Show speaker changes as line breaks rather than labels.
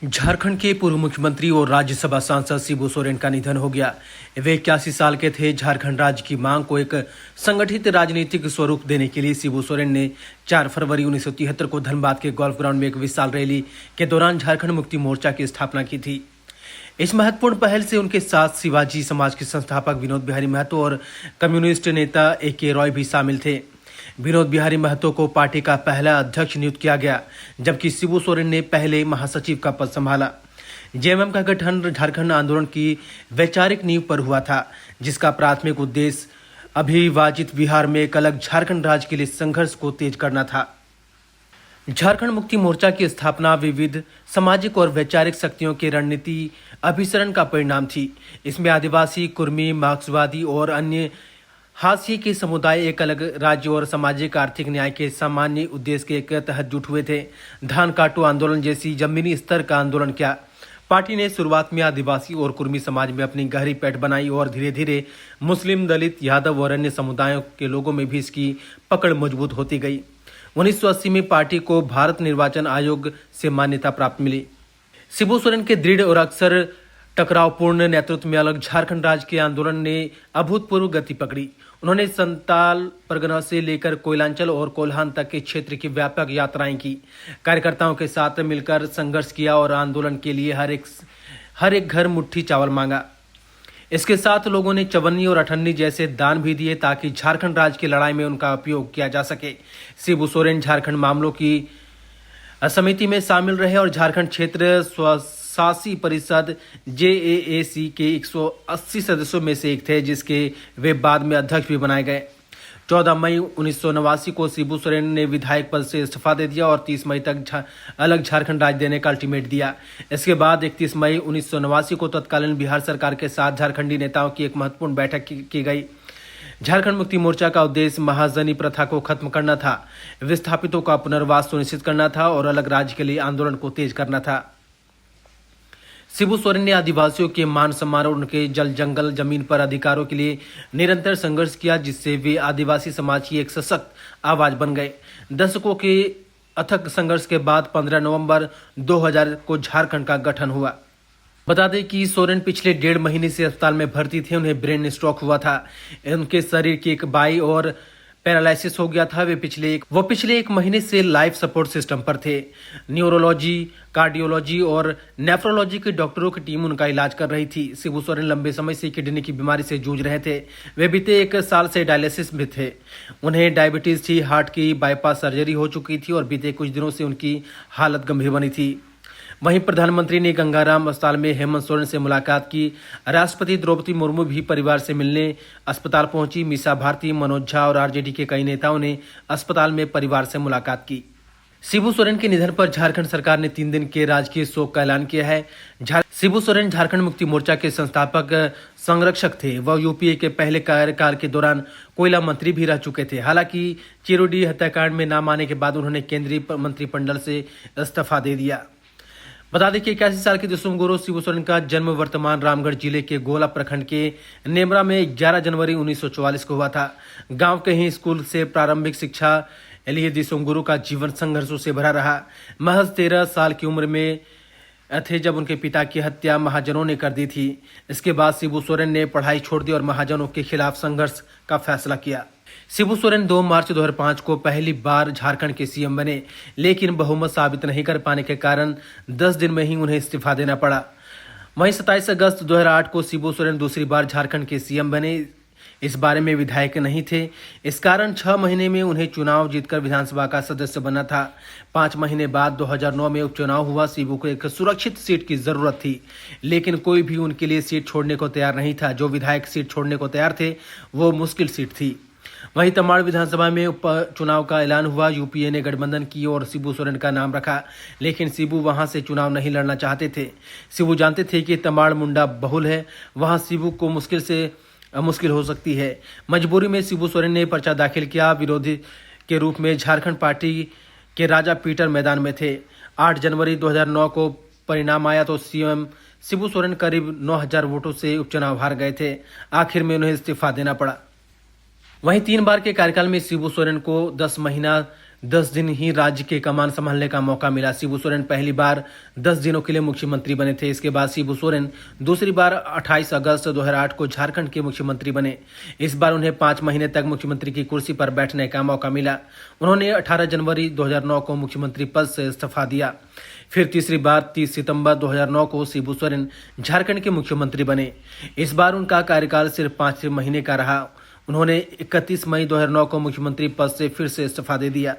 झारखंड के पूर्व मुख्यमंत्री और राज्यसभा सांसद शिबू सोरेन का निधन हो गया। वे 81 साल के थे। झारखंड राज्य की मांग को एक संगठित राजनीतिक स्वरूप देने के लिए शिबू सोरेन ने 4 फरवरी 1973 को धनबाद के गोल्फ ग्राउंड में एक विशाल रैली के दौरान झारखंड मुक्ति मोर्चा की स्थापना की थी। इस महत्वपूर्ण पहल से उनके साथ शिवाजी समाज के संस्थापक विनोद बिहारी महतो और कम्युनिस्ट नेता A.K. रॉय भी शामिल थे। विनोद बिहारी महतो को पार्टी का पहला अध्यक्ष नियुक्त किया गया, जबकि शिबू सोरेन ने पहले महासचिव का पद संभाला। जेएमएम का गठन झारखंड आंदोलन की वैचारिक नींव पर हुआ था, जिसका प्राथमिक उद्देश्य अविभाजित बिहार में एक अलग झारखंड राज्य के लिए संघर्ष को तेज करना था। झारखंड मुक्ति मोर्चा की स्थापना विविध सामाजिक और वैचारिक शक्तियों के रणनीति अभिसरण का परिणाम थी। इसमें आदिवासी, कुर्मी, मार्क्सवादी और अन्य हाशिए के समुदाय एक अलग राज्य और सामाजिक आर्थिक न्याय के सामान्य उद्देश्य के तहत जुट हुए थे। धान काटो आंदोलन जैसी जमीनी स्तर का आंदोलन किया। पार्टी ने शुरुआत में आदिवासी और कुर्मी समाज में अपनी गहरी पैठ बनाई और धीरे धीरे मुस्लिम, दलित, यादव और अन्य समुदायों के लोगों में भी इसकी पकड़ मजबूत होती गई। 1980 में पार्टी को भारत निर्वाचन आयोग से मान्यता प्राप्त मिली। शिबू सोरेन के दृढ़ और अक्सर टकरावपूर्ण नेतृत्व में अलग झारखंड राज्य के आंदोलन ने अभूतपूर्व गति पकड़ी। उन्होंने संताल परगना से लेकर कोयलांचल और कोल्हान तक के क्षेत्र की व्यापक यात्राएं की, कार्यकर्ताओं के साथ मिलकर संघर्ष किया और आंदोलन के लिए हर एक घर मुट्ठी चावल मांगा। इसके साथ लोगों ने चवन्नी और अठन्नी जैसे दान भी दिए ताकि झारखंड राज्य की लड़ाई में उनका उपयोग किया जा सके। शिबू सोरेन झारखंड मामलों की समिति में शामिल रहे और झारखंड क्षेत्र स्वशासी परिषद JAAC के 180 सदस्यों में से एक थे, जिसके वे बाद में अध्यक्ष भी बनाए गए। 14 मई 1989 को शिबू सोरेन ने विधायक पद से इस्तीफा दे दिया और 30 मई तक अलग झारखंड राज्य देने का अल्टीमेट दिया। इसके बाद 31 मई 1989 को तत्कालीन बिहार सरकार के साथ झारखंडी नेताओं की एक महत्वपूर्ण बैठक की गई। झारखंड मुक्ति मोर्चा का उद्देश्य महाजनी प्रथा को खत्म करना था, विस्थापितों का पुनर्वास सुनिश्चित करना था और अलग राज्य के लिए आंदोलन को तेज करना था। शिबू सोरेन ने आदिवासियों के मान सम्मान और उनके जल जंगल जमीन पर अधिकारों के लिए निरंतर संघर्ष किया, जिससे वे आदिवासी समाज की एक सशक्त आवाज बन गए। दशकों के अथक संघर्ष के बाद 15 नवंबर 2000 को झारखंड का गठन हुआ। बता दें कि सोरेन पिछले 1.5 महीने से अस्पताल में भर्ती थे। उन्हें ब्रेन स्ट्रोक हुआ था। उनके शरीर की एक बाई और पैरालिसिस हो गया था। वो पिछले 1 महीने से लाइफ सपोर्ट सिस्टम पर थे। न्यूरोलॉजी, कार्डियोलॉजी और नेफ्रोलॉजी के डॉक्टरों की टीम उनका इलाज कर रही थी। शिबू सोरेन लंबे समय से किडनी की बीमारी से जूझ रहे थे। वे बीते 1 साल से डायलिसिस में थे। उन्हें डायबिटीज थी, हार्ट की बाईपास सर्जरी हो चुकी थी और बीते कुछ दिनों से उनकी हालत गंभीर बनी थी। वहीं प्रधानमंत्री ने गंगाराम अस्पताल में हेमंत सोरेन से मुलाकात की। राष्ट्रपति द्रौपदी मुर्मू भी परिवार से मिलने अस्पताल पहुंची। मीसा भारती, मनोज झा और आरजेडी के कई नेताओं ने अस्पताल में परिवार से मुलाकात की। शिबू सोरेन के निधन पर झारखंड सरकार ने 3 दिन के राजकीय शोक का ऐलान किया है। शिबू सोरेन झारखंड मुक्ति मोर्चा के संस्थापक संरक्षक थे। वह यूपीए के पहले कार्यकाल के दौरान कोयला मंत्री भी रह चुके थे। हालांकि चिरोडी हत्याकांड में नाम आने के बाद उन्होंने केंद्रीय मंत्रिमंडल से इस्तीफा दे दिया। बता दें कि 81 साल के दिसुम शिबू सोरेन का जन्म वर्तमान रामगढ़ जिले के गोला प्रखंड के नेमरा में 11 जनवरी 1944 को हुआ था। गांव के ही स्कूल से प्रारंभिक शिक्षा लिए दिसुम का जीवन संघर्षों से भरा रहा। महज 13 साल की उम्र में थे जब उनके पिता की हत्या महाजनों ने कर दी थी। इसके बाद शिबू सोरेन ने पढ़ाई छोड़ दी और महाजनों के खिलाफ संघर्ष का फैसला किया। शिबू सोरेन 2 मार्च 2005 को पहली बार झारखंड के सीएम बने, लेकिन बहुमत साबित नहीं कर पाने के कारण 10 दिन में ही उन्हें इस्तीफा देना पड़ा। वहीं 27 अगस्त 2008 को शिबू सोरेन दूसरी बार झारखंड के सीएम बने। इस बारे में विधायक नहीं थे। इस कारण 6 महीने में उन्हें चुनाव जीतकर विधानसभा का सदस्य बनना था। 5 महीने बाद 2009 में उपचुनाव हुआ। शिबू को एक सुरक्षित सीट की जरूरत थी, लेकिन कोई भी उनके लिए सीट छोड़ने को तैयार नहीं था। जो विधायक सीट छोड़ने को तैयार थे वो मुश्किल सीट थी। वहीं तमाड़ विधानसभा में उपचुनाव का ऐलान हुआ। यूपीए ने गठबंधन की और शिबू सोरेन का नाम रखा, लेकिन शिबू वहां से चुनाव नहीं लड़ना चाहते थे। शिबू जानते थे कि तमाड़ मुंडा बहुल है, वहां शिबू को मुश्किल हो सकती है। मजबूरी में शिबू सोरेन ने पर्चा दाखिल किया। विरोधी के रूप में झारखंड पार्टी के राजा पीटर मैदान में थे। 8 जनवरी 2009 को परिणाम आया तो सीएम शिबू सोरेन करीब 9000 वोटों से उपचुनाव हार गए थे। आखिर में उन्हें इस्तीफा देना पड़ा। वहीं 3 बार के कार्यकाल में शिबू सोरेन को 10 महीना 10 दिन ही राज्य के कमान संभालने का मौका मिला। शिबू सोरेन पहली बार 10 दिनों के लिए मुख्यमंत्री बने थे। इसके बाद शिबू सोरेन दूसरी बार 28 अगस्त 2008 को झारखंड के मुख्यमंत्री बने। इस बार उन्हें 5 महीने तक मुख्यमंत्री की कुर्सी पर बैठने का मौका मिला। उन्होंने 18 जनवरी 2009 को मुख्यमंत्री पद से इस्तीफा दिया। फिर तीसरी बार 30 सितंबर 2009 को शिबू सोरेन झारखंड के मुख्यमंत्री बने। इस बार उनका कार्यकाल सिर्फ 5 महीने का रहा। उन्होंने 31 मई 2009 को मुख्यमंत्री पद से फिर से इस्तीफा दे दिया।